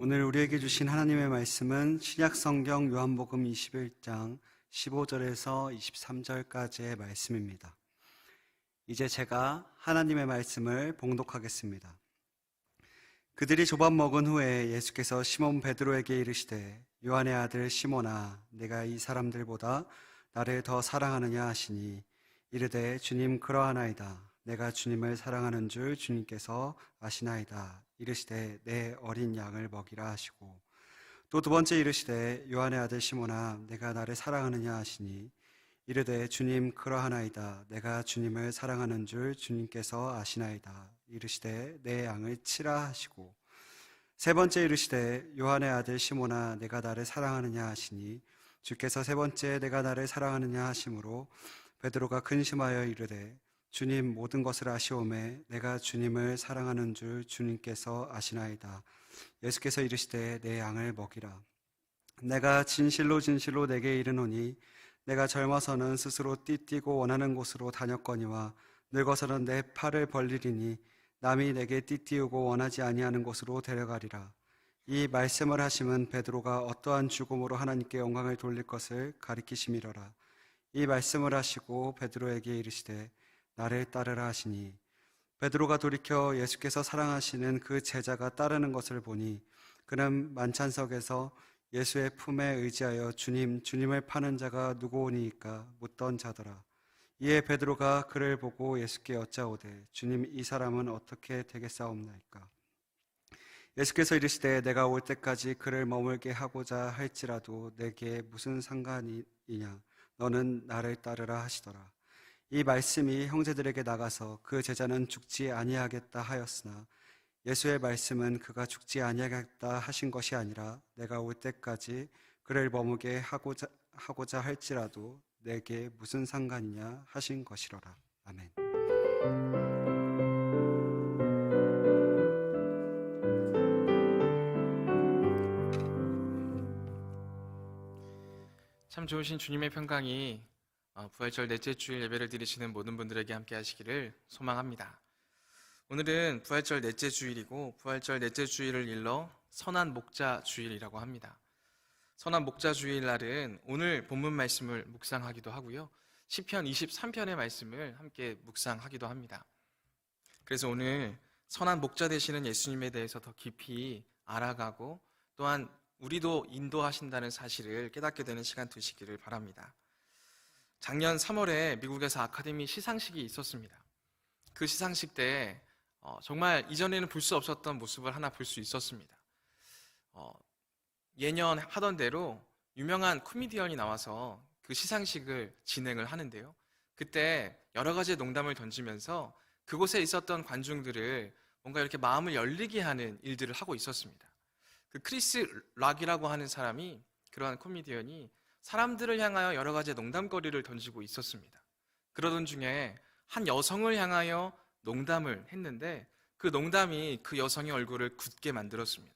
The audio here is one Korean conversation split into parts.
오늘 우리에게 주신 하나님의 말씀은 신약성경 요한복음 21장 15절에서 23절까지의 말씀입니다. 이제 제가 하나님의 말씀을 봉독하겠습니다. 그들이 조밥 먹은 후에 예수께서 시몬 베드로에게 이르시되 요한의 아들 시몬아, 내가 이 사람들보다 나를 더 사랑하느냐 하시니 이르되 주님 그러하나이다. 내가 주님을 사랑하는 줄 주님께서 아시나이다. 이르시되 내 어린 양을 먹이라 하시고 또 두 번째 이르시되 요한의 아들 시몬아, 내가 나를 사랑하느냐 하시니 이르되 주님 그러하나이다. 내가 주님을 사랑하는 줄 주님께서 아시나이다. 이르시되 내 양을 치라 하시고 세 번째 이르시되 요한의 아들 시몬아, 내가 나를 사랑하느냐 하시니 주께서 세 번째 내가 나를 사랑하느냐 하심으로 베드로가 근심하여 이르되 주님 모든 것을 아시오매 내가 주님을 사랑하는 줄 주님께서 아시나이다. 예수께서 이르시되 내 양을 먹이라. 내가 진실로 진실로 내게 이르노니 내가 젊어서는 스스로 띠뛰고 원하는 곳으로 다녔거니와 늙어서는 내 팔을 벌리리니 남이 내게 띠띠우고 원하지 아니하는 곳으로 데려가리라. 이 말씀을 하심은 베드로가 어떠한 죽음으로 하나님께 영광을 돌릴 것을 가리키심이로라. 이 말씀을 하시고 베드로에게 이르시되 나를 따르라 하시니 베드로가 돌이켜 예수께서 사랑하시는 그 제자가 따르는 것을 보니 그는 만찬석에서 예수의 품에 의지하여 주님을 파는 자가 누구오니이까 묻던 자더라. 이에 베드로가 그를 보고 예수께 여짜오되 주님, 이 사람은 어떻게 되겠사옵나이까? 예수께서 이르시되 내가 올 때까지 그를 머물게 하고자 할지라도 내게 무슨 상관이냐? 너는 나를 따르라 하시더라. 이 말씀이 형제들에게 나가서 그 제자는 죽지 아니하겠다 하였으나 예수의 말씀은 그가 죽지 아니하겠다 하신 것이 아니라 내가 올 때까지 그를 머무게 하고자 할지라도 내게 무슨 상관이냐 하신 것이로라. 아멘. 참 좋으신 주님의 평강이 부활절 넷째 주일 예배를 드리시는 모든 분들에게 함께 하시기를 소망합니다. 오늘은 부활절 넷째 주일이고 부활절 넷째 주일을 일러 선한 목자 주일이라고 합니다. 선한 목자 주일 날은 오늘 본문 말씀을 묵상하기도 하고요, 시편 23편의 말씀을 함께 묵상하기도 합니다. 그래서 오늘 선한 목자 되시는 예수님에 대해서 더 깊이 알아가고 또한 우리도 인도하신다는 사실을 깨닫게 되는 시간 되시기를 바랍니다. 작년 3월에 미국에서 아카데미 시상식이 있었습니다. 그 시상식 때 정말 이전에는 볼 수 없었던 모습을 하나 볼 수 있었습니다. 예년 하던 대로 유명한 코미디언이 나와서 그 시상식을 진행을 하는데요, 그때 여러 가지 농담을 던지면서 그곳에 있었던 관중들을 뭔가 이렇게 마음을 열리게 하는 일들을 하고 있었습니다. 그 크리스 락이라고 하는 사람이, 그러한 코미디언이 사람들을 향하여 여러 가지 농담거리를 던지고 있었습니다. 그러던 중에 한 여성을 향하여 농담을 했는데 그 농담이 그 여성의 얼굴을 굳게 만들었습니다.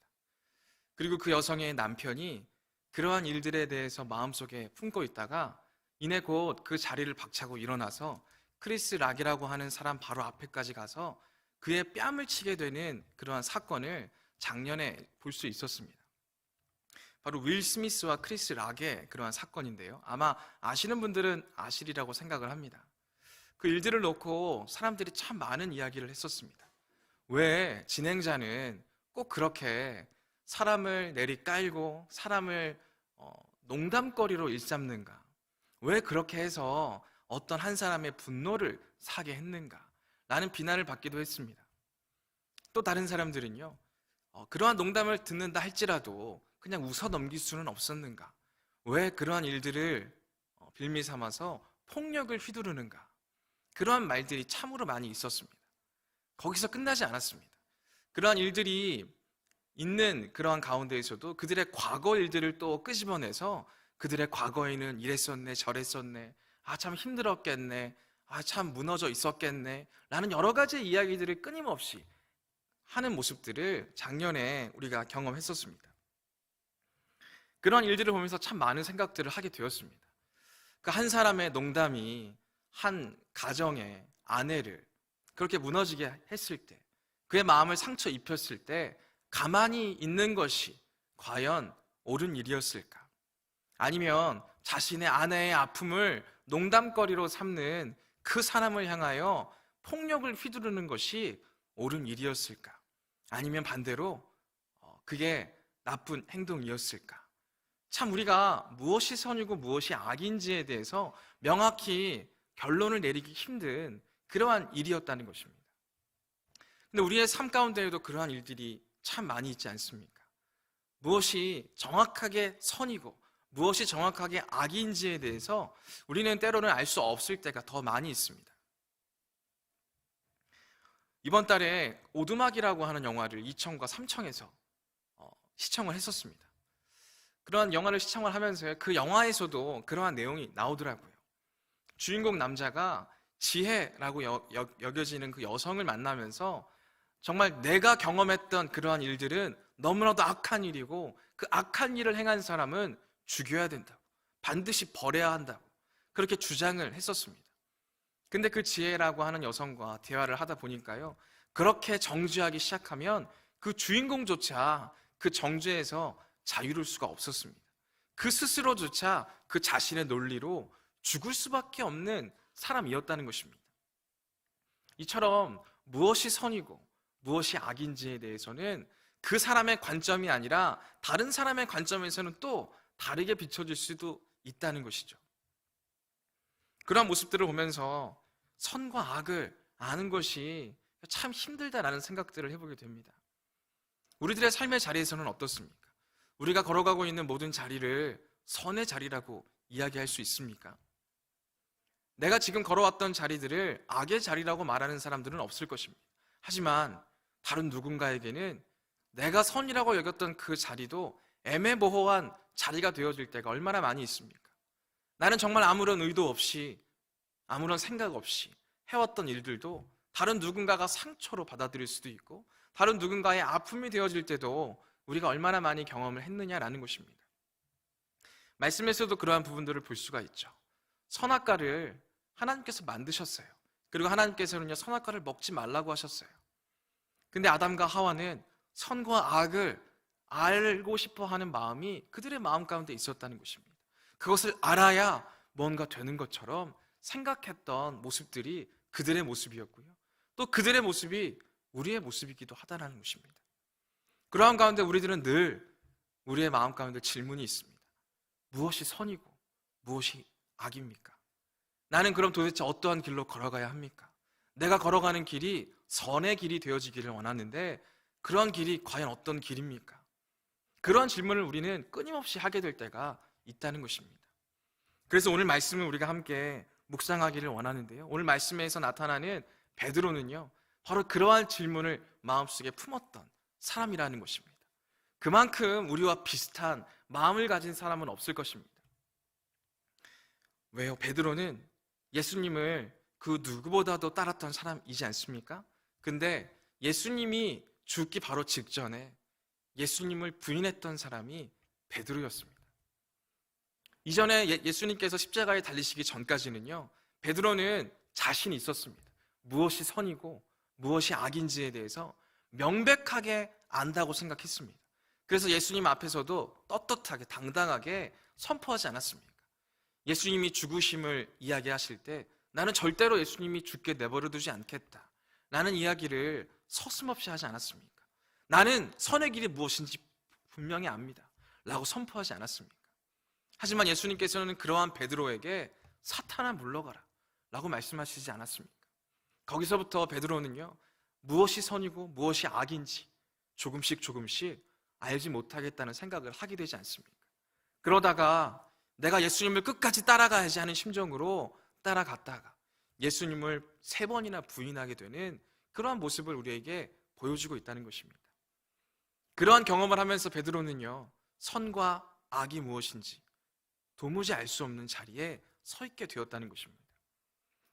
그리고 그 여성의 남편이 그러한 일들에 대해서 마음속에 품고 있다가 이내 곧 그 자리를 박차고 일어나서 크리스 락이라고 하는 사람 바로 앞에까지 가서 그의 뺨을 치게 되는 그러한 사건을 작년에 볼 수 있었습니다. 바로 윌 스미스와 크리스 락의 그러한 사건인데요, 아마 아시는 분들은 아시리라고 생각을 합니다. 그 일들을 놓고 사람들이 참 많은 이야기를 했었습니다. 왜 진행자는 꼭 그렇게 사람을 내리깔고 사람을 농담거리로 일삼는가? 왜 그렇게 해서 어떤 한 사람의 분노를 사게 했는가? 라는 비난을 받기도 했습니다. 또 다른 사람들은요, 그러한 농담을 듣는다 할지라도 그냥 웃어 넘길 수는 없었는가? 왜 그러한 일들을 빌미 삼아서 폭력을 휘두르는가? 그러한 말들이 참으로 많이 있었습니다. 거기서 끝나지 않았습니다. 그러한 일들이 있는 그러한 가운데에서도 그들의 과거 일들을 또 끄집어내서 그들의 과거에는 이랬었네 저랬었네, 참 힘들었겠네, 참 무너져 있었겠네 라는 여러 가지 이야기들을 끊임없이 하는 모습들을 작년에 우리가 경험했었습니다. 그런 일들을 보면서 참 많은 생각들을 하게 되었습니다. 그 한 사람의 농담이 한 가정의 아내를 그렇게 무너지게 했을 때, 그의 마음을 상처 입혔을 때 가만히 있는 것이 과연 옳은 일이었을까? 아니면 자신의 아내의 아픔을 농담거리로 삼는 그 사람을 향하여 폭력을 휘두르는 것이 옳은 일이었을까? 아니면 반대로 그게 나쁜 행동이었을까? 참 우리가 무엇이 선이고 무엇이 악인지에 대해서 명확히 결론을 내리기 힘든 그러한 일이었다는 것입니다. 근데 우리의 삶 가운데에도 그러한 일들이 참 많이 있지 않습니까? 무엇이 정확하게 선이고 무엇이 정확하게 악인지에 대해서 우리는 때로는 알 수 없을 때가 더 많이 있습니다. 이번 달에 오두막이라고 하는 영화를 이청과 삼청에서 시청을 했었습니다. 그러한 영화를 시청을 하면서 그 영화에서도 그러한 내용이 나오더라고요. 주인공 남자가 지혜라고 여겨지는 그 여성을 만나면서 정말 내가 경험했던 그러한 일들은 너무나도 악한 일이고 그 악한 일을 행한 사람은 죽여야 된다고, 반드시 벌해야 한다고 그렇게 주장을 했었습니다. 근데 그 지혜라고 하는 여성과 대화를 하다 보니까요, 그렇게 정죄하기 시작하면 그 주인공조차 그 정죄에서 자유로울 수가 없었습니다. 그 스스로조차 그 자신의 논리로 죽을 수밖에 없는 사람이었다는 것입니다. 이처럼 무엇이 선이고 무엇이 악인지에 대해서는 그 사람의 관점이 아니라 다른 사람의 관점에서는 또 다르게 비춰질 수도 있다는 것이죠. 그러한 모습들을 보면서 선과 악을 아는 것이 참 힘들다라는 생각들을 해보게 됩니다. 우리들의 삶의 자리에서는 어떻습니까? 우리가 걸어가고 있는 모든 자리를 선의 자리라고 이야기할 수 있습니까? 내가 지금 걸어왔던 자리들을 악의 자리라고 말하는 사람들은 없을 것입니다. 하지만 다른 누군가에게는 내가 선이라고 여겼던 그 자리도 애매모호한 자리가 되어질 때가 얼마나 많이 있습니까? 나는 정말 아무런 의도 없이, 아무런 생각 없이 해왔던 일들도 다른 누군가가 상처로 받아들일 수도 있고 다른 누군가의 아픔이 되어질 때도 우리가 얼마나 많이 경험을 했느냐라는 것입니다. 말씀에서도 그러한 부분들을 볼 수가 있죠. 선악과를 하나님께서 만드셨어요. 그리고 하나님께서는요, 선악과를 먹지 말라고 하셨어요. 근데 아담과 하와는 선과 악을 알고 싶어 하는 마음이 그들의 마음 가운데 있었다는 것입니다. 그것을 알아야 뭔가 되는 것처럼 생각했던 모습들이 그들의 모습이었고요. 또 그들의 모습이 우리의 모습이기도 하다는 것입니다. 그러한 가운데 우리들은 늘 우리의 마음 가운데 질문이 있습니다. 무엇이 선이고 무엇이 악입니까? 나는 그럼 도대체 어떠한 길로 걸어가야 합니까? 내가 걸어가는 길이 선의 길이 되어지기를 원하는데 그러한 길이 과연 어떤 길입니까? 그러한 질문을 우리는 끊임없이 하게 될 때가 있다는 것입니다. 그래서 오늘 말씀을 우리가 함께 묵상하기를 원하는데요, 오늘 말씀에서 나타나는 베드로는요, 바로 그러한 질문을 마음속에 품었던 사람이라는 것입니다. 그만큼 우리와 비슷한 마음을 가진 사람은 없을 것입니다. 왜요? 베드로는 예수님을 그 누구보다도 따랐던 사람이지 않습니까? 근데 예수님이 죽기 바로 직전에 예수님을 부인했던 사람이 베드로였습니다. 이전에 예수님께서 십자가에 달리시기 전까지는요, 베드로는 자신이 있었습니다. 무엇이 선이고 무엇이 악인지에 대해서 명백하게 안다고 생각했습니다. 그래서 예수님 앞에서도 떳떳하게 당당하게 선포하지 않았습니까? 예수님이 죽으심을 이야기하실 때 나는 절대로 예수님이 죽게 내버려 두지 않겠다 라는 이야기를 서슴없이 하지 않았습니까? 나는 선의 길이 무엇인지 분명히 압니다 라고 선포하지 않았습니까? 하지만 예수님께서는 그러한 베드로에게 사탄아 물러가라 라고 말씀하시지 않았습니까? 거기서부터 베드로는요, 무엇이 선이고 무엇이 악인지 조금씩 알지 못하겠다는 생각을 하게 되지 않습니까? 그러다가 내가 예수님을 끝까지 따라가야지 하는 심정으로 따라갔다가 예수님을 3번이나 부인하게 되는 그러한 모습을 우리에게 보여주고 있다는 것입니다. 그러한 경험을 하면서 베드로는요, 선과 악이 무엇인지 도무지 알 수 없는 자리에 서 있게 되었다는 것입니다.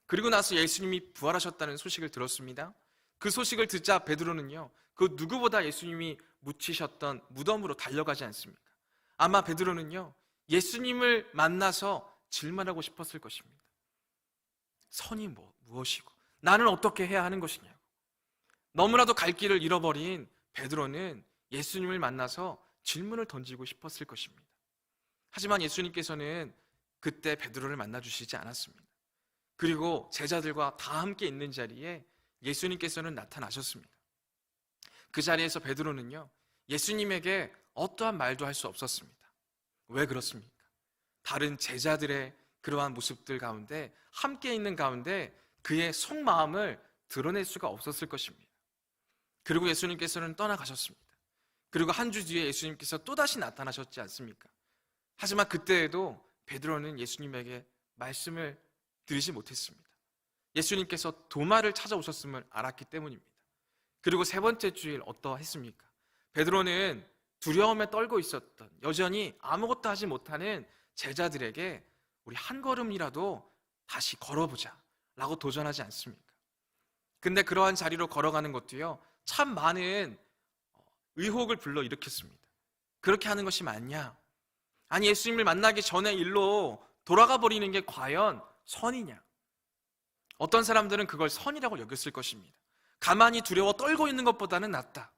그리고 나서 예수님이 부활하셨다는 소식을 들었습니다. 그 소식을 듣자 베드로는요, 그 누구보다 예수님이 묻히셨던 무덤으로 달려가지 않습니까? 아마 베드로는요, 예수님을 만나서 질문하고 싶었을 것입니다. 선이 무엇이고 나는 어떻게 해야 하는 것이냐고. 너무나도 갈 길을 잃어버린 베드로는 예수님을 만나서 질문을 던지고 싶었을 것입니다. 하지만 예수님께서는 그때 베드로를 만나주시지 않았습니다. 그리고 제자들과 다 함께 있는 자리에 예수님께서는 나타나셨습니다. 그 자리에서 베드로는요, 예수님에게 어떠한 말도 할 수 없었습니다. 왜 그렇습니까? 다른 제자들의 그러한 모습들 가운데, 함께 있는 가운데 그의 속마음을 드러낼 수가 없었을 것입니다. 그리고 예수님께서는 떠나가셨습니다. 그리고 한 주 뒤에 예수님께서 또다시 나타나셨지 않습니까? 하지만 그때에도 베드로는 예수님에게 말씀을 드리지 못했습니다. 예수님께서 도마를 찾아오셨음을 알았기 때문입니다. 그리고 세 번째 주일 어떠했습니까? 베드로는 두려움에 떨고 있었던, 여전히 아무것도 하지 못하는 제자들에게 우리 한 걸음이라도 다시 걸어보자 라고 도전하지 않습니까? 근데 그러한 자리로 걸어가는 것도요, 참 많은 의혹을 불러일으켰습니다. 그렇게 하는 것이 맞냐? 아니, 예수님을 만나기 전에 일로 돌아가 버리는 게 과연 선이냐? 어떤 사람들은 그걸 선이라고 여겼을 것입니다. 가만히 두려워 떨고 있는 것보다는 낫다.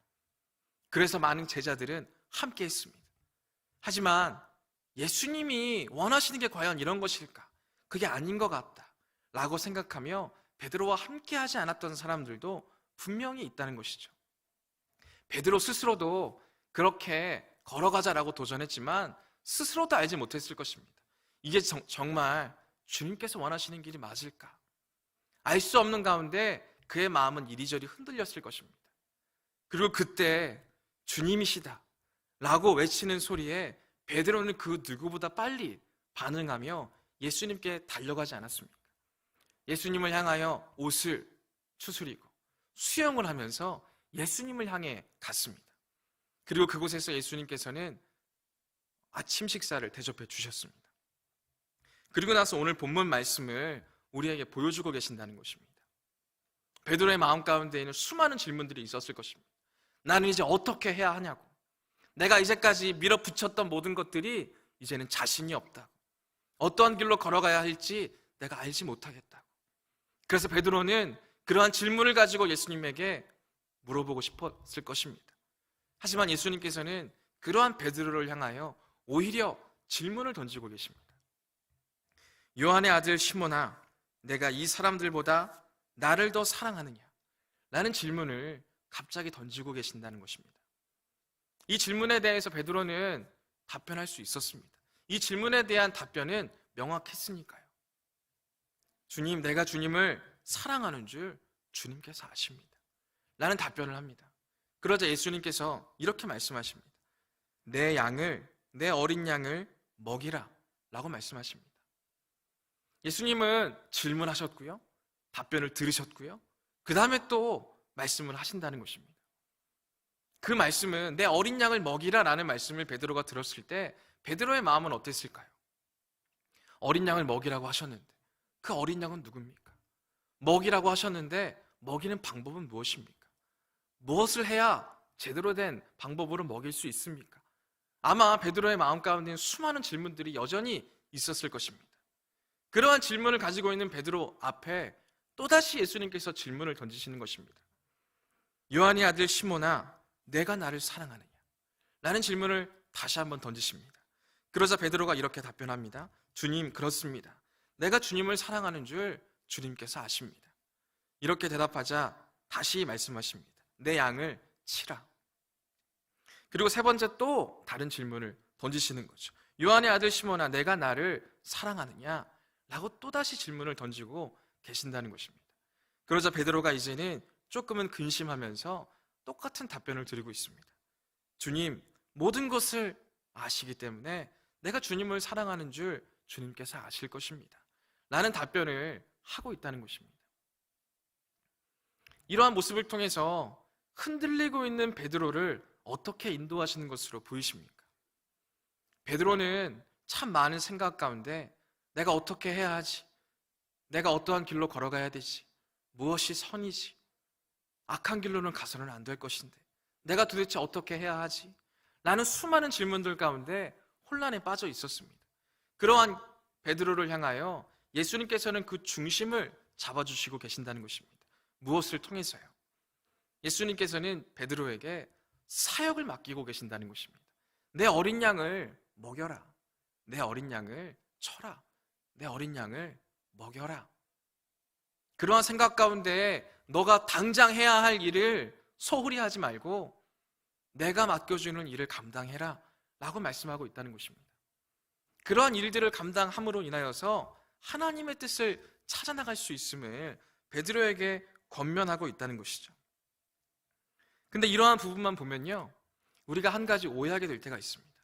그래서 많은 제자들은 함께 했습니다. 하지만 예수님이 원하시는 게 과연 이런 것일까? 그게 아닌 것 같다 라고 생각하며 베드로와 함께 하지 않았던 사람들도 분명히 있다는 것이죠. 베드로 스스로도 그렇게 걸어가자라고 도전했지만 스스로도 알지 못했을 것입니다. 이게 정말 주님께서 원하시는 길이 맞을까? 알 수 없는 가운데 그의 마음은 이리저리 흔들렸을 것입니다. 그리고 그때 주님이시다 라고 외치는 소리에 베드로는 그 누구보다 빨리 반응하며 예수님께 달려가지 않았습니까? 예수님을 향하여 옷을 추스리고 수영을 하면서 예수님을 향해 갔습니다. 그리고 그곳에서 예수님께서는 아침 식사를 대접해 주셨습니다. 그리고 나서 오늘 본문 말씀을 우리에게 보여주고 계신다는 것입니다. 베드로의 마음 가운데에는 수많은 질문들이 있었을 것입니다. 나는 이제 어떻게 해야 하냐고, 내가 이제까지 밀어붙였던 모든 것들이 이제는 자신이 없다고, 어떠한 길로 걸어가야 할지 내가 알지 못하겠다고. 그래서 베드로는 그러한 질문을 가지고 예수님에게 물어보고 싶었을 것입니다. 하지만 예수님께서는 그러한 베드로를 향하여 오히려 질문을 던지고 계십니다. 요한의 아들 시몬아, 내가 이 사람들보다 나를 더 사랑하느냐? 라는 질문을 갑자기 던지고 계신다는 것입니다. 이 질문에 대해서 베드로는 답변할 수 있었습니다. 이 질문에 대한 답변은 명확했으니까요. 주님, 내가 주님을 사랑하는 줄 주님께서 아십니다 라는 답변을 합니다. 그러자 예수님께서 이렇게 말씀하십니다. 내 어린 양을 먹이라 라고 말씀하십니다. 예수님은 질문하셨고요, 답변을 들으셨고요, 그 다음에 또 말씀을 하신다는 것입니다. 그 말씀은 내 어린 양을 먹이라 라는 말씀을 베드로가 들었을 때 베드로의 마음은 어땠을까요? 어린 양을 먹이라고 하셨는데 그 어린 양은 누굽니까? 먹이라고 하셨는데 먹이는 방법은 무엇입니까? 무엇을 해야 제대로 된 방법으로 먹일 수 있습니까? 아마 베드로의 마음 가운데는 수많은 질문들이 여전히 있었을 것입니다. 그러한 질문을 가지고 있는 베드로 앞에 또다시 예수님께서 질문을 던지시는 것입니다. 요한의 아들 시몬아, 내가 나를 사랑하느냐? 라는 질문을 다시 한번 던지십니다. 그러자 베드로가 이렇게 답변합니다. 주님, 그렇습니다. 내가 주님을 사랑하는 줄 주님께서 아십니다. 이렇게 대답하자 다시 말씀하십니다. 내 양을 치라. 그리고 세 번째 또 다른 질문을 던지시는 거죠. 요한의 아들 시몬아, 내가 나를 사랑하느냐? 라고 또다시 질문을 던지고 계신다는 것입니다. 그러자 베드로가 이제는 조금은 근심하면서 똑같은 답변을 드리고 있습니다. 주님, 모든 것을 아시기 때문에 내가 주님을 사랑하는 줄 주님께서 아실 것입니다 라는 답변을 하고 있다는 것입니다. 이러한 모습을 통해서 흔들리고 있는 베드로를 어떻게 인도하시는 것으로 보이십니까? 베드로는 참 많은 생각 가운데 내가 어떻게 해야 하지? 내가 어떠한 길로 걸어가야 되지? 무엇이 선이지? 악한 길로는 가서는 안 될 것인데 내가 도대체 어떻게 해야 하지? 라는 수많은 질문들 가운데 혼란에 빠져 있었습니다. 그러한 베드로를 향하여 예수님께서는 그 중심을 잡아주시고 계신다는 것입니다. 무엇을 통해서요? 예수님께서는 베드로에게 사역을 맡기고 계신다는 것입니다. 내 어린 양을 먹여라. 내 어린 양을 쳐라. 내 어린 양을 먹여라. 그러한 생각 가운데 너가 당장 해야 할 일을 소홀히 하지 말고 내가 맡겨주는 일을 감당해라 라고 말씀하고 있다는 것입니다. 그러한 일들을 감당함으로 인하여서 하나님의 뜻을 찾아나갈 수 있음을 베드로에게 권면하고 있다는 것이죠. 근데 이러한 부분만 보면요, 우리가 한 가지 오해하게 될 때가 있습니다.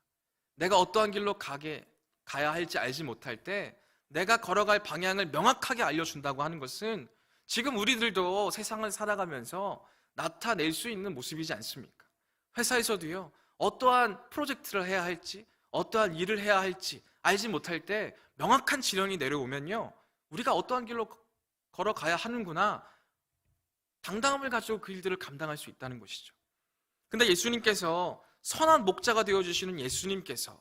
내가 어떠한 길로 가야 할지 알지 못할 때 내가 걸어갈 방향을 명확하게 알려준다고 하는 것은 지금 우리들도 세상을 살아가면서 나타낼 수 있는 모습이지 않습니까? 회사에서도요, 어떠한 프로젝트를 해야 할지, 어떠한 일을 해야 할지 알지 못할 때 명확한 지령이 내려오면요, 우리가 어떠한 길로 걸어가야 하는구나, 당당함을 가지고 그 일들을 감당할 수 있다는 것이죠. 근데 예수님께서, 선한 목자가 되어주시는 예수님께서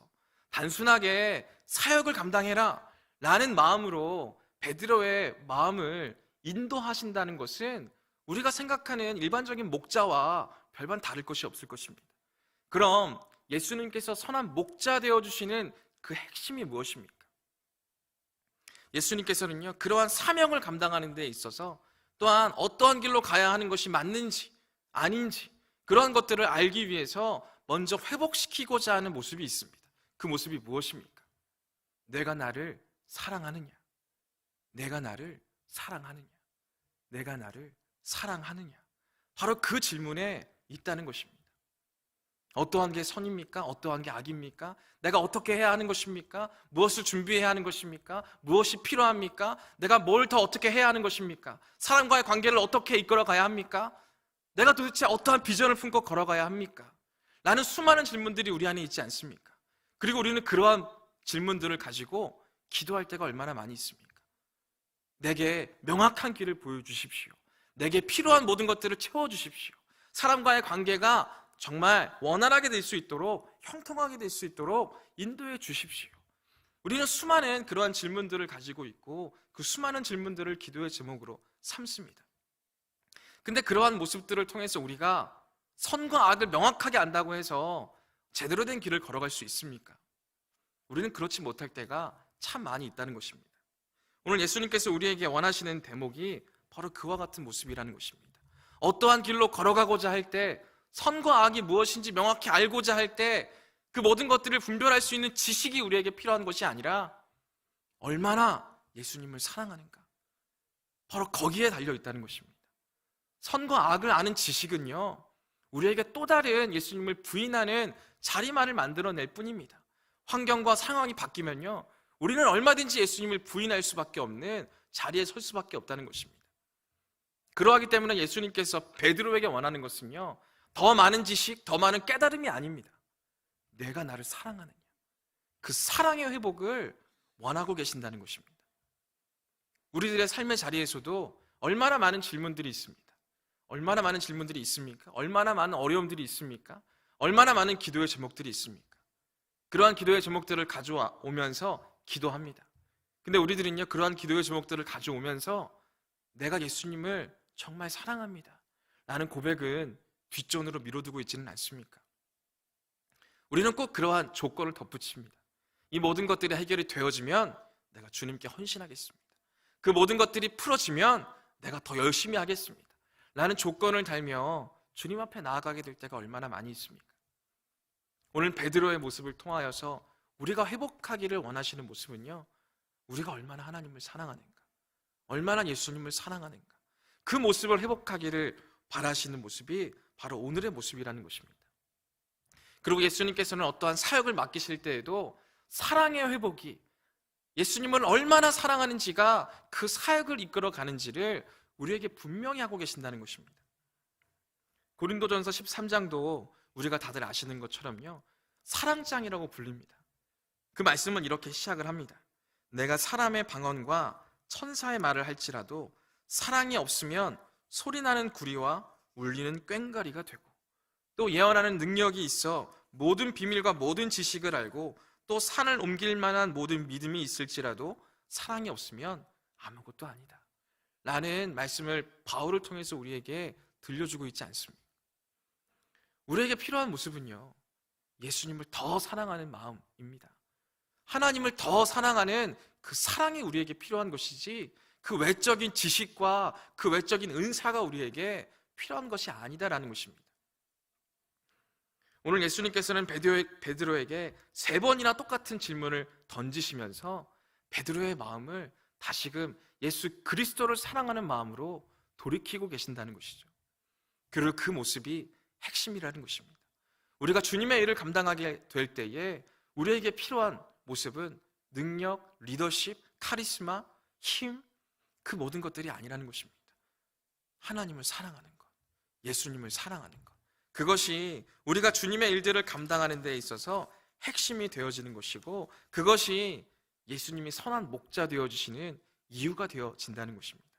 단순하게 사역을 감당해라 라는 마음으로 베드로의 마음을 인도하신다는 것은 우리가 생각하는 일반적인 목자와 별반 다를 것이 없을 것입니다. 그럼 예수님께서 선한 목자 되어주시는 그 핵심이 무엇입니까? 예수님께서는요, 그러한 사명을 감당하는 데 있어서 또한 어떠한 길로 가야 하는 것이 맞는지 아닌지 그러한 것들을 알기 위해서 먼저 회복시키고자 하는 모습이 있습니다. 그 모습이 무엇입니까? 내가 나를 사랑하느냐? 내가 나를 사랑하느냐? 내가 나를 사랑하느냐? 바로 그 질문에 있다는 것입니다. 어떠한 게 선입니까? 어떠한 게 악입니까? 내가 어떻게 해야 하는 것입니까? 무엇을 준비해야 하는 것입니까? 무엇이 필요합니까? 내가 뭘 더 어떻게 해야 하는 것입니까? 사람과의 관계를 어떻게 이끌어 가야 합니까? 내가 도대체 어떠한 비전을 품고 걸어가야 합니까? 라는 수많은 질문들이 우리 안에 있지 않습니까? 그리고 우리는 그러한 질문들을 가지고 기도할 때가 얼마나 많이 있습니까? 내게 명확한 길을 보여주십시오. 내게 필요한 모든 것들을 채워주십시오. 사람과의 관계가 정말 원활하게 될 수 있도록, 형통하게 될 수 있도록 인도해 주십시오. 우리는 수많은 그러한 질문들을 가지고 있고 그 수많은 질문들을 기도의 제목으로 삼습니다. 근데 그러한 모습들을 통해서 우리가 선과 악을 명확하게 안다고 해서 제대로 된 길을 걸어갈 수 있습니까? 우리는 그렇지 못할 때가 참 많이 있다는 것입니다. 오늘 예수님께서 우리에게 원하시는 대목이 바로 그와 같은 모습이라는 것입니다. 어떠한 길로 걸어가고자 할 때, 선과 악이 무엇인지 명확히 알고자 할 때 그 모든 것들을 분별할 수 있는 지식이 우리에게 필요한 것이 아니라 얼마나 예수님을 사랑하는가, 바로 거기에 달려 있다는 것입니다. 선과 악을 아는 지식은요, 우리에게 또 다른 예수님을 부인하는 자리만을 만들어낼 뿐입니다. 환경과 상황이 바뀌면요, 우리는 얼마든지 예수님을 부인할 수밖에 없는 자리에 설 수밖에 없다는 것입니다. 그러하기 때문에 예수님께서 베드로에게 원하는 것은요, 더 많은 지식, 더 많은 깨달음이 아닙니다. 내가 나를 사랑하느냐, 그 사랑의 회복을 원하고 계신다는 것입니다. 우리들의 삶의 자리에서도 얼마나 많은 질문들이 있습니다. 얼마나 많은 질문들이 있습니까? 얼마나 많은 어려움들이 있습니까? 얼마나 많은 기도의 제목들이 있습니까? 그러한 기도의 제목들을 가져오면서 기도합니다. 근데 우리들은요, 그러한 기도의 제목들을 가져오면서 내가 예수님을 정말 사랑합니다 라는 고백은 뒷전으로 미뤄두고 있지는 않습니까? 우리는 꼭 그러한 조건을 덧붙입니다. 이 모든 것들이 해결이 되어지면 내가 주님께 헌신하겠습니다. 그 모든 것들이 풀어지면 내가 더 열심히 하겠습니다 라는 조건을 달며 주님 앞에 나아가게 될 때가 얼마나 많이 있습니까? 오늘 베드로의 모습을 통하여서 우리가 회복하기를 원하시는 모습은요, 우리가 얼마나 하나님을 사랑하는가, 얼마나 예수님을 사랑하는가, 그 모습을 회복하기를 바라시는 모습이 바로 오늘의 모습이라는 것입니다. 그리고 예수님께서는 어떠한 사역을 맡기실 때에도 사랑의 회복이, 예수님을 얼마나 사랑하는지가 그 사역을 이끌어 가는지를 우리에게 분명히 하고 계신다는 것입니다. 고린도전서 13장도 우리가 다들 아시는 것처럼요, 사랑장이라고 불립니다. 그 말씀은 이렇게 시작을 합니다. 내가 사람의 방언과 천사의 말을 할지라도 사랑이 없으면 소리나는 구리와 울리는 꽹과리가 되고, 또 예언하는 능력이 있어 모든 비밀과 모든 지식을 알고 또 산을 옮길 만한 모든 믿음이 있을지라도 사랑이 없으면 아무것도 아니다 라는 말씀을 바울을 통해서 우리에게 들려주고 있지 않습니까? 우리에게 필요한 모습은요, 예수님을 더 사랑하는 마음입니다. 하나님을 더 사랑하는 그 사랑이 우리에게 필요한 것이지, 그 외적인 지식과 그 외적인 은사가 우리에게 필요한 것이 아니다라는 것입니다. 오늘 예수님께서는 베드로에게 3번이나 똑같은 질문을 던지시면서 베드로의 마음을 다시금 예수 그리스도를 사랑하는 마음으로 돌이키고 계신다는 것이죠. 그리고 그 모습이 핵심이라는 것입니다. 우리가 주님의 일을 감당하게 될 때에 우리에게 필요한 모습은 능력, 리더십, 카리스마, 힘, 그 모든 것들이 아니라는 것입니다. 하나님을 사랑하는 것, 예수님을 사랑하는 것, 그것이 우리가 주님의 일들을 감당하는 데 있어서 핵심이 되어지는 것이고, 그것이 예수님이 선한 목자 되어주시는 이유가 되어진다는 것입니다.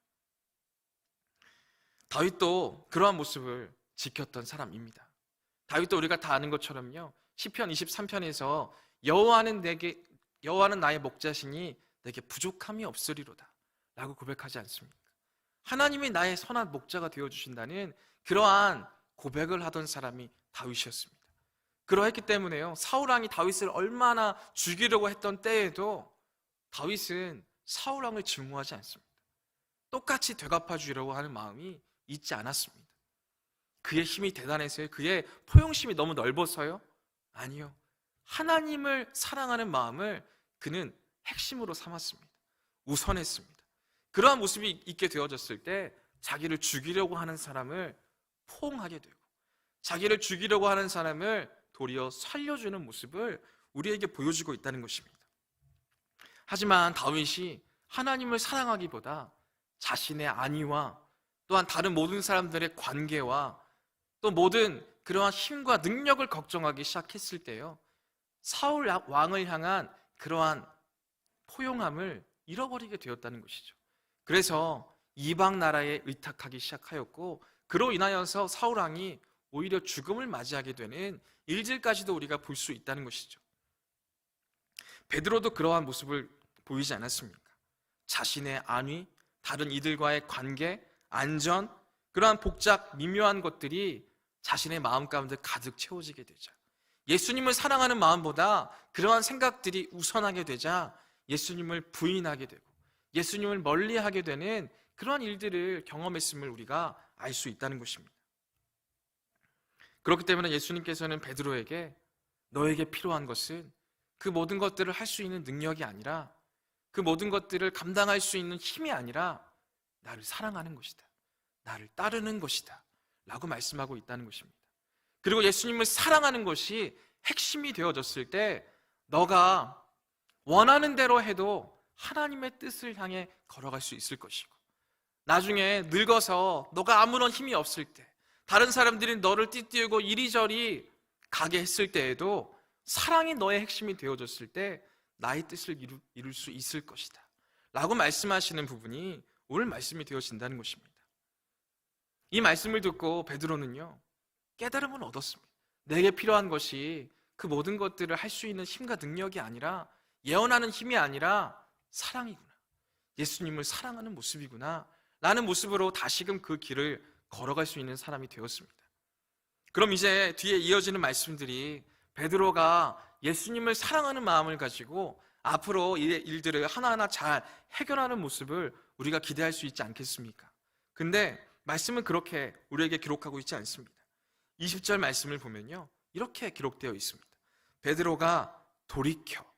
다윗도 그러한 모습을 지켰던 사람입니다. 다윗도 우리가 다 아는 것처럼요, 시편 23편에서 여호와는 나의 목자시니 내게 부족함이 없으리로다 라고 고백하지 않습니까? 하나님이 나의 선한 목자가 되어주신다는 그러한 고백을 하던 사람이 다윗이었습니다. 그러했기 때문에요, 사울왕이 다윗을 얼마나 죽이려고 했던 때에도 다윗은 사울왕을 증오하지 않습니다. 똑같이 되갚아 주려고 하는 마음이 있지 않았습니다. 그의 힘이 대단해서요? 그의 포용심이 너무 넓어서요? 아니요. 하나님을 사랑하는 마음을 그는 핵심으로 삼았습니다. 우선했습니다. 그러한 모습이 있게 되어졌을 때 자기를 죽이려고 하는 사람을 포옹하게 되고, 자기를 죽이려고 하는 사람을 도리어 살려주는 모습을 우리에게 보여주고 있다는 것입니다. 하지만 다윗이 하나님을 사랑하기보다 자신의 안위와 또한 다른 모든 사람들의 관계와 또 모든 그러한 힘과 능력을 걱정하기 시작했을 때요, 사울 왕을 향한 그러한 포용함을 잃어버리게 되었다는 것이죠. 그래서 이방 나라에 의탁하기 시작하였고, 그로 인하여서 사울 왕이 오히려 죽음을 맞이하게 되는 일들까지도 우리가 볼 수 있다는 것이죠. 베드로도 그러한 모습을 보이지 않았습니까? 자신의 안위, 다른 이들과의 관계, 안전, 그러한 복잡 미묘한 것들이 자신의 마음 가운데 가득 채워지게 되자, 예수님을 사랑하는 마음보다 그러한 생각들이 우선하게 되자 예수님을 부인하게 되고 예수님을 멀리하게 되는 그러한 일들을 경험했음을 우리가 알 수 있다는 것입니다. 그렇기 때문에 예수님께서는 베드로에게 너에게 필요한 것은 그 모든 것들을 할 수 있는 능력이 아니라, 그 모든 것들을 감당할 수 있는 힘이 아니라 나를 사랑하는 것이다, 나를 따르는 것이다 라고 말씀하고 있다는 것입니다. 그리고 예수님을 사랑하는 것이 핵심이 되어졌을 때 너가 원하는 대로 해도 하나님의 뜻을 향해 걸어갈 수 있을 것이고, 나중에 늙어서 너가 아무런 힘이 없을 때, 다른 사람들이 너를 띠띠우고 이리저리 가게 했을 때에도 사랑이 너의 핵심이 되어졌을 때 나의 뜻을 이룰 수 있을 것이다 라고 말씀하시는 부분이 오늘 말씀이 되어진다는 것입니다. 이 말씀을 듣고 베드로는요, 깨달음을 얻었습니다. 내게 필요한 것이 그 모든 것들을 할 수 있는 힘과 능력이 아니라, 예언하는 힘이 아니라 사랑이구나, 예수님을 사랑하는 모습이구나 라는 모습으로 다시금 그 길을 걸어갈 수 있는 사람이 되었습니다. 그럼 이제 뒤에 이어지는 말씀들이 베드로가 예수님을 사랑하는 마음을 가지고 앞으로 이 일들을 하나하나 잘 해결하는 모습을 우리가 기대할 수 있지 않겠습니까? 근데 말씀은 그렇게 우리에게 기록하고 있지 않습니다. 20절 말씀을 보면요, 이렇게 기록되어 있습니다. 베드로가 돌이켜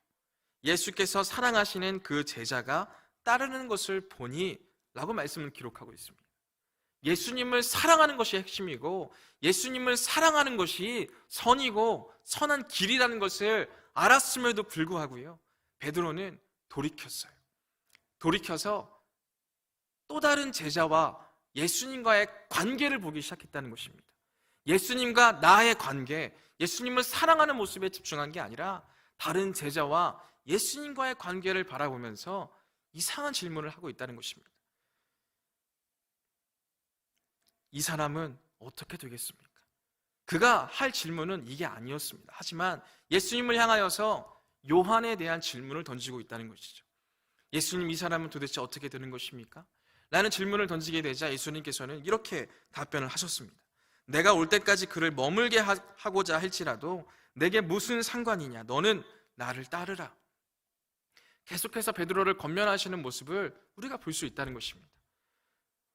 예수께서 사랑하시는 그 제자가 따르는 것을 보니 라고 말씀을 기록하고 있습니다. 예수님을 사랑하는 것이 핵심이고, 예수님을 사랑하는 것이 선이고 선한 길이라는 것을 알았음에도 불구하고요, 베드로는 돌이켰어요. 돌이켜서 또 다른 제자와 예수님과의 관계를 보기 시작했다는 것입니다. 예수님과 나의 관계, 예수님을 사랑하는 모습에 집중한 게 아니라 다른 제자와 예수님과의 관계를 바라보면서 이상한 질문을 하고 있다는 것입니다. 이 사람은 어떻게 되겠습니까? 그가 할 질문은 이게 아니었습니다. 하지만 예수님을 향하여서 요한에 대한 질문을 던지고 있다는 것이죠. 예수님, 이 사람은 도대체 어떻게 되는 것입니까? 라는 질문을 던지게 되자 예수님께서는 이렇게 답변을 하셨습니다. 내가 올 때까지 그를 머물게 하고자 할지라도 내게 무슨 상관이냐? 너는 나를 따르라. 계속해서 베드로를 권면하시는 모습을 우리가 볼 수 있다는 것입니다.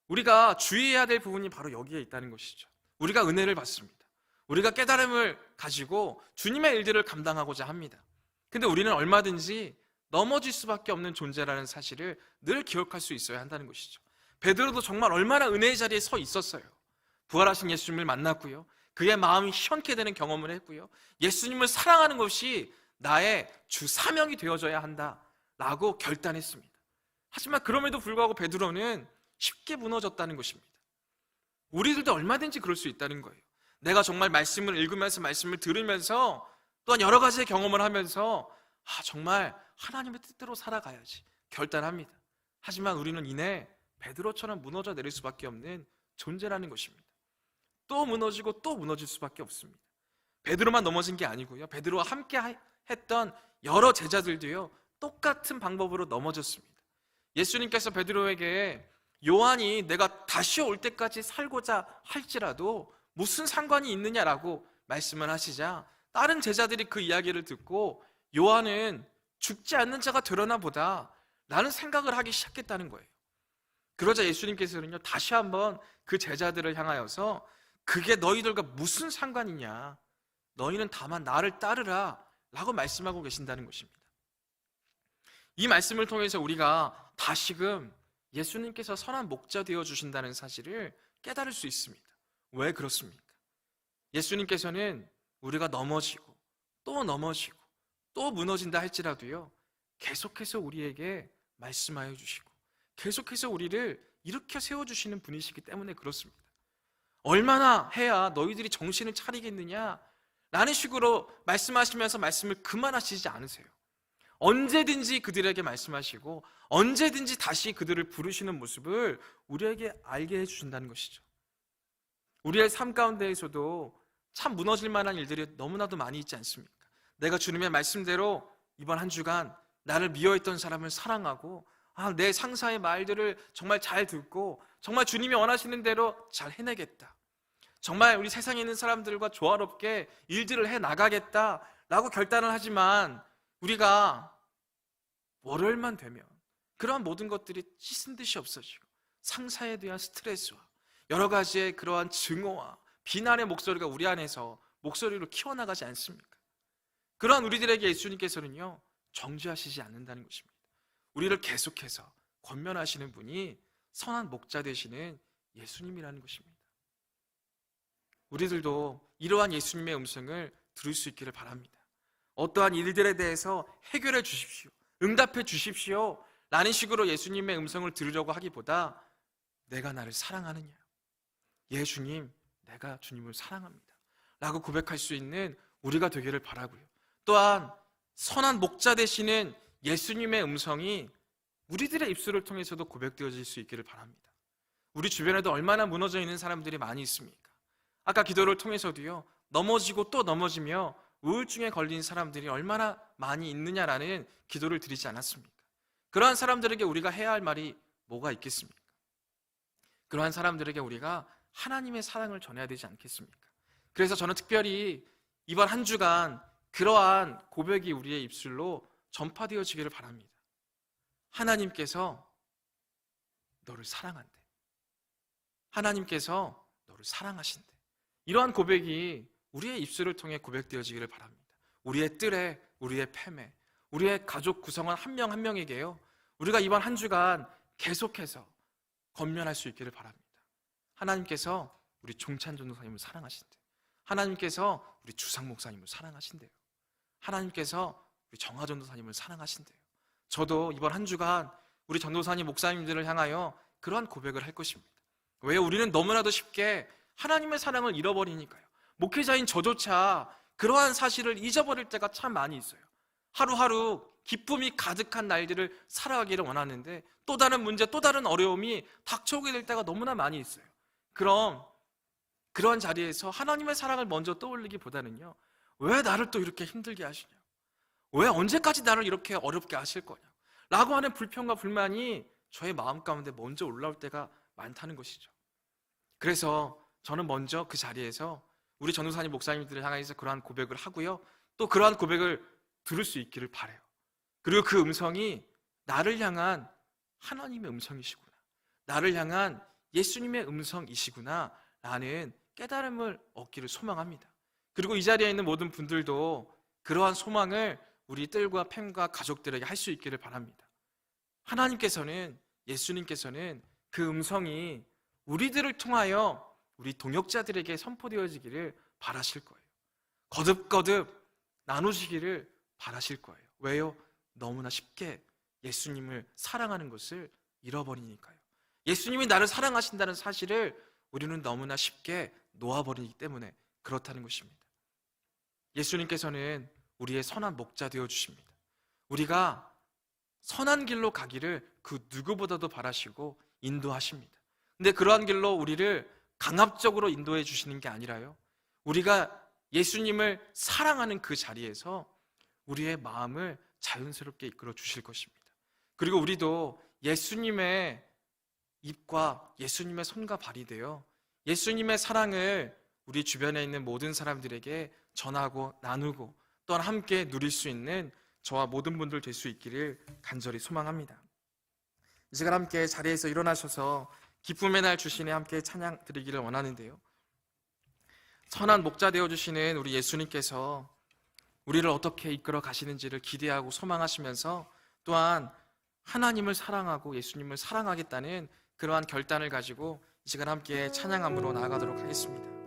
우리가 주의해야 될 부분이 바로 여기에 있다는 것이죠. 우리가 은혜를 받습니다. 우리가 깨달음을 가지고 주님의 일들을 감당하고자 합니다. 근데 우리는 얼마든지 넘어질 수밖에 없는 존재라는 사실을 늘 기억할 수 있어야 한다는 것이죠. 베드로도 정말 얼마나 은혜의 자리에 서 있었어요. 부활하신 예수님을 만났고요, 그의 마음이 시원케 되는 경험을 했고요, 예수님을 사랑하는 것이 나의 주 사명이 되어져야 한다라고 결단했습니다. 하지만 그럼에도 불구하고 베드로는 쉽게 무너졌다는 것입니다. 우리들도 얼마든지 그럴 수 있다는 거예요. 내가 정말 말씀을 읽으면서 말씀을 들으면서 또한 여러 가지의 경험을 하면서 정말 하나님의 뜻대로 살아가야지 결단합니다. 하지만 우리는 이내 베드로처럼 무너져 내릴 수밖에 없는 존재라는 것입니다. 또 무너지고 또 무너질 수밖에 없습니다. 베드로만 넘어진 게 아니고요, 베드로와 함께 했던 여러 제자들도요, 똑같은 방법으로 넘어졌습니다. 예수님께서 베드로에게 요한이 내가 다시 올 때까지 살고자 할지라도 무슨 상관이 있느냐라고 말씀을 하시자 다른 제자들이 그 이야기를 듣고 요한은 죽지 않는 자가 되려나 보다 라는 생각을 하기 시작했다는 거예요. 그러자 예수님께서는요, 다시 한번 그 제자들을 향하여서 그게 너희들과 무슨 상관이냐, 너희는 다만 나를 따르라 라고 말씀하고 계신다는 것입니다. 이 말씀을 통해서 우리가 다시금 예수님께서 선한 목자 되어 주신다는 사실을 깨달을 수 있습니다. 왜 그렇습니까? 예수님께서는 우리가 넘어지고 또 넘어지고 또 무너진다 할지라도요, 계속해서 우리에게 말씀하여 주시고 계속해서 우리를 일으켜 세워주시는 분이시기 때문에 그렇습니다. 얼마나 해야 너희들이 정신을 차리겠느냐 라는 식으로 말씀하시면서 말씀을 그만하시지 않으세요. 언제든지 그들에게 말씀하시고 언제든지 다시 그들을 부르시는 모습을 우리에게 알게 해주신다는 것이죠. 우리의 삶 가운데에서도 참 무너질 만한 일들이 너무나도 많이 있지 않습니까? 내가 주님의 말씀대로 이번 한 주간 나를 미워했던 사람을 사랑하고 내 상사의 말들을 정말 잘 듣고 정말 주님이 원하시는 대로 잘 해내겠다, 정말 우리 세상에 있는 사람들과 조화롭게 일들을 해나가겠다라고 결단을 하지만 우리가 월요일만 되면 그러한 모든 것들이 씻은 듯이 없어지고 상사에 대한 스트레스와 여러 가지의 그러한 증오와 비난의 목소리가 우리 안에서 목소리로 키워나가지 않습니까? 그러한 우리들에게 예수님께서는요, 정죄하시지 않는다는 것입니다. 우리를 계속해서 권면하시는 분이 선한 목자 되시는 예수님이라는 것입니다. 우리들도 이러한 예수님의 음성을 들을 수 있기를 바랍니다. 어떠한 일들에 대해서 해결해 주십시오, 응답해 주십시오 라는 식으로 예수님의 음성을 들으려고 하기보다 내가 나를 사랑하느냐, 예 주님, 내가 주님을 사랑합니다 라고 고백할 수 있는 우리가 되기를 바라고요, 또한 선한 목자 되시는 예수님의 음성이 우리들의 입술을 통해서도 고백되어질 수 있기를 바랍니다. 우리 주변에도 얼마나 무너져 있는 사람들이 많이 있습니까? 아까 기도를 통해서도요, 넘어지고 또 넘어지며 우울증에 걸린 사람들이 얼마나 많이 있느냐라는 기도를 드리지 않았습니까? 그러한 사람들에게 우리가 해야 할 말이 뭐가 있겠습니까? 그러한 사람들에게 우리가 하나님의 사랑을 전해야 되지 않겠습니까? 그래서 저는 특별히 이번 한 주간 그러한 고백이 우리의 입술로 전파되어지기를 바랍니다. 하나님께서 너를 사랑한대, 하나님께서 너를 사랑하신대, 이러한 고백이 우리의 입술을 통해 고백되어지기를 바랍니다. 우리의 뜰에, 우리의 팸에, 우리의 가족 구성원 한 명 한 명에게요, 우리가 이번 한 주간 계속해서 권면할 수 있기를 바랍니다. 하나님께서 우리 종찬 전도사님을 사랑하신대, 하나님께서 우리 주상 목사님을 사랑하신대요, 하나님께서 우리 정화 전도사님을 사랑하신대요. 저도 이번 한 주간 우리 전도사님 목사님들을 향하여 그러한 고백을 할 것입니다. 왜? 우리는 너무나도 쉽게 하나님의 사랑을 잃어버리니까요. 목회자인 저조차 그러한 사실을 잊어버릴 때가 참 많이 있어요. 하루하루 기쁨이 가득한 날들을 살아가기를 원하는데 또 다른 문제, 또 다른 어려움이 닥쳐오게 될 때가 너무나 많이 있어요. 그럼 그러한 자리에서 하나님의 사랑을 먼저 떠올리기보다는요, 왜 나를 또 이렇게 힘들게 하시냐, 왜 언제까지 나를 이렇게 어렵게 하실 거냐 라고 하는 불평과 불만이 저의 마음 가운데 먼저 올라올 때가 많다는 것이죠. 그래서 저는 먼저 그 자리에서 우리 전도사님 목사님들을 향해서 그러한 고백을 하고요. 또 그러한 고백을 들을 수 있기를 바라요. 그리고 그 음성이 나를 향한 하나님의 음성이시구나, 나를 향한 예수님의 음성이시구나 라는 깨달음을 얻기를 소망합니다. 그리고 이 자리에 있는 모든 분들도 그러한 소망을 우리 뜰과 팸과 가족들에게 할 수 있기를 바랍니다. 하나님께서는, 예수님께서는 그 음성이 우리들을 통하여 우리 동역자들에게 선포되어지기를 바라실 거예요. 거듭거듭 나누시기를 바라실 거예요. 왜요? 너무나 쉽게 예수님을 사랑하는 것을 잃어버리니까요. 예수님이 나를 사랑하신다는 사실을 우리는 너무나 쉽게 놓아버리기 때문에 그렇다는 것입니다. 예수님께서는 우리의 선한 목자 되어 주십니다. 우리가 선한 길로 가기를 그 누구보다도 바라시고 인도하십니다. 근데 그러한 길로 우리를 강압적으로 인도해 주시는 게 아니라요, 우리가 예수님을 사랑하는 그 자리에서 우리의 마음을 자연스럽게 이끌어 주실 것입니다. 그리고 우리도 예수님의 입과 예수님의 손과 발이 되어 예수님의 사랑을 우리 주변에 있는 모든 사람들에게 전하고 나누고 또한 함께 누릴 수 있는 저와 모든 분들 될 수 있기를 간절히 소망합니다. 이 시간 함께 자리에서 일어나셔서 기쁨의 날 주신에 함께 찬양 드리기를 원하는데요, 선한 목자 되어주시는 우리 예수님께서 우리를 어떻게 이끌어 가시는지를 기대하고 소망하시면서 또한 하나님을 사랑하고 예수님을 사랑하겠다는 그러한 결단을 가지고 이 시간 함께 찬양함으로 나아가도록 하겠습니다.